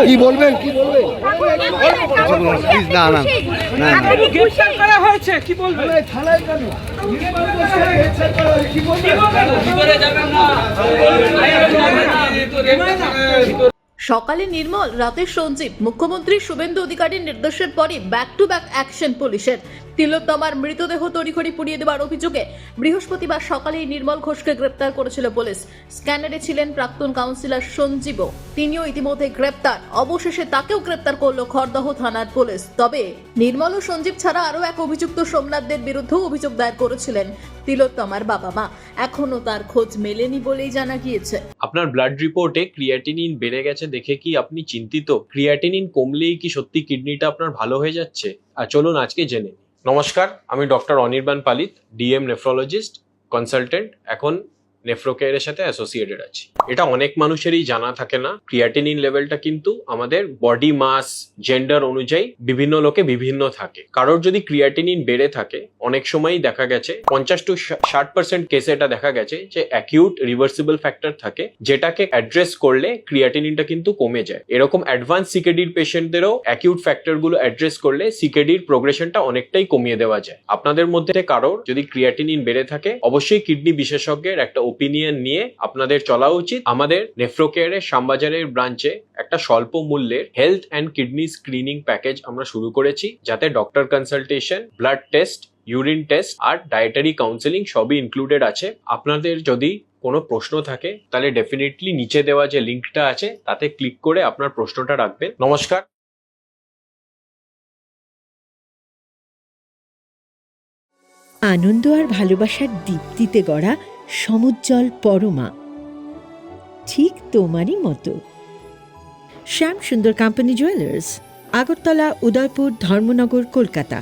কি বলবেন প্লিজ? না না না, গ্রেফতার করা হয়েছে, কি বলবেন? থানায় কেন সকালে নির্মল, রাতে সঞ্জীব। মুখ্যমন্ত্রী শুভেন্দু অধিকারীর নির্দেশের পরই ব্যাক টু ব্যাক অ্যাকশন পুলিশের। তিলোত্তমার মৃতদেহ তড়িঘড়ি পুড়িয়ে দেওয়ার অভিযোগে বৃহস্পতিবার সকালেই নির্মল ঘোষকে গ্রেপ্তার করেছিল পুলিশ। স্ক্যানারে ছিলেন প্রাক্তন কাউন্সিলর সঞ্জীবও, তিনিও ইতিমধ্যে গ্রেপ্তার। অবশেষে তাকেও গ্রেপ্তার করল খড়দহ থানার পুলিশ। তবে নির্মল ও সঞ্জীব ছাড়া আরও এক অভিযুক্ত সোমনাথদের বিরুদ্ধেও অভিযোগ দায়ের করেছিলেন তিলোত্তমার বাবা মা। এখনো তার খোঁজ মেলেনি বলেই জানা গিয়েছে। আপনার ব্লাড রিপোর্টে ক্রিয়াটিনিন বেড়ে গেছে দেখে কি আপনি চিন্তিত? ক্রিয়াটিনিন কমলেই কি সত্যি কিডনিটা আপনার ভালো হয়ে যাচ্ছে? আর চলুন আজকে জেনে নিই। নমস্কার, আমি ডক্টর অনির্বাণ পালিত, ডিএম নেফ্রোলজিস্ট কনসালটেন্ট, এখন নেফ্রোকেয়ারের সাথে অ্যাসোসিয়েটেড আছি। এটা অনেক মানুষেরই জানা থাকে না, ক্রিয়াটিনিন লেভেলটা কিন্তু আমাদের বডি মাস, জেন্ডার অনুযায়ী বিভিন্ন লোকে বিভিন্ন থাকে। কারোর যদি ক্রিয়াটিনিন বেড়ে থাকে, অনেক সময়ই দেখা গেছে 50 to 60% কেসে এটা দেখা গেছে যে অ্যাকিউট রিভার্সিবল ফ্যাক্টর থাকে, যেটাকে অ্যাড্রেস করলে ক্রিয়াটিনিনটা কিন্তু কমে যায়। এরকম অ্যাডভান্স সিকেডির পেশেন্টদেরও অ্যাকিউট ফ্যাক্টরগুলো অ্যাড্রেস করলে সিকেডির প্রোগ্রেশনটা অনেকটাই কমিয়ে দেওয়া যায়। আপনাদের মধ্যে কারোর যদি ক্রিয়াটিনিন বেড়ে থাকে, অবশ্যই কিডনি বিশেষজ্ঞের একটা ওপিনিয়ন নিয়ে আপনাদের চলা উচিত। আমাদের নেফ্রোকেয়ারের শ্যামবাজারের ব্রাঞ্চে একটা স্বল্প মূল্যের health and kidney screening package আমরা শুরু করেছি, যাতে doctor consultation, blood test, urine test আর ডায়েটারি কাউন্সেলিং সবই ইনক্লুডেড আছে। আপনাদের যদি কোনো প্রশ্ন থাকে তাহলে ডেফিনেটলি নিচে দেওয়া যে লিঙ্কটা আছে তাতে ক্লিক করে আপনার প্রশ্নটা রাখবেন। নমস্কার। আনন্দ আর ভালোবাসার দীপ্তিতে গড়া সমুজ্জ্বল পরমা, ঠিক তোমারই মতো। শ্যাম সুন্দর কোম্পানি জুয়েলার্স, আগরতলা, উদয়পুর, ধর্মনগর, কলকাতা।